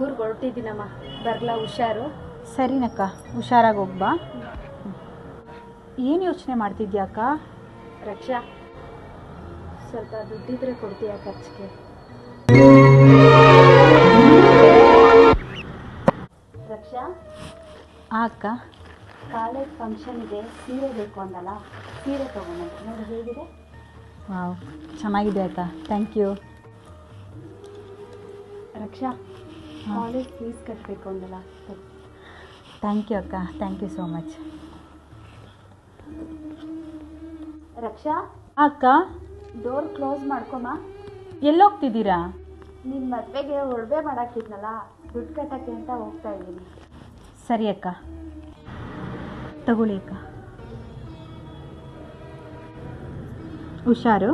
ಊರಿಗೆ ಹೊರಟಿದ್ದೀನಮ್ಮ, ಬರಲಾ? ಹುಷಾರು. ಸರಿನಕ್ಕ, ಹುಷಾರಾಗಿ ಹೋಗ್ಬಾ. ಏನು ಯೋಚನೆ ಮಾಡ್ತಿದ್ಯಾ ಅಕ್ಕ? ರಕ್ಷಾ, ಸ್ವಲ್ಪ ದುಡ್ಡಿದ್ರೆ ಕೊಡ್ತೀಯಾ ಖರ್ಚಿಗೆ? ರಕ್ಷಾ. ಅಕ್ಕ, ಕಾಲೇಜ್ ಫಂಕ್ಷನ್ ಇದೆ, ಸೀರೆ ಬೇಕು ಅಂದಲ್ಲ, ಸೀರೆ ತೊಗೊಂಡು ನೋಡಿ ಹೇಗಿದೆ. ವಾವ್, ಚೆನ್ನಾಗಿದೆ ಅಕ್ಕ, thank you. Raksha, college fees ಕಟ್ಟಬೇಕು ಅಂದಲ್ಲ. ಥ್ಯಾಂಕ್ ಯು ಅಕ್ಕ, thank you so much. Raksha. ಅಕ್ಕ, ಡೋರ್ ಕ್ಲೋಸ್ ಮಾಡ್ಕೊಮ್ಮ. ಎಲ್ಲೋಗ್ತಿದ್ದೀರಾ? ನಿನ್ನ ಮದುವೆಗೆ ಒಡವೆ ಮಾಡಾಕಿದ್ನಲ್ಲ, ದುಡ್ಡು ಕಟ್ಟಕ್ಕೆ ಅಂತ ಹೋಗ್ತಾ ಇದ್ದೀನಿ. ಸರಿ ಅಕ್ಕ, ತಗೊಳ್ಳಿ ಅಕ್ಕ, ಹುಷಾರು.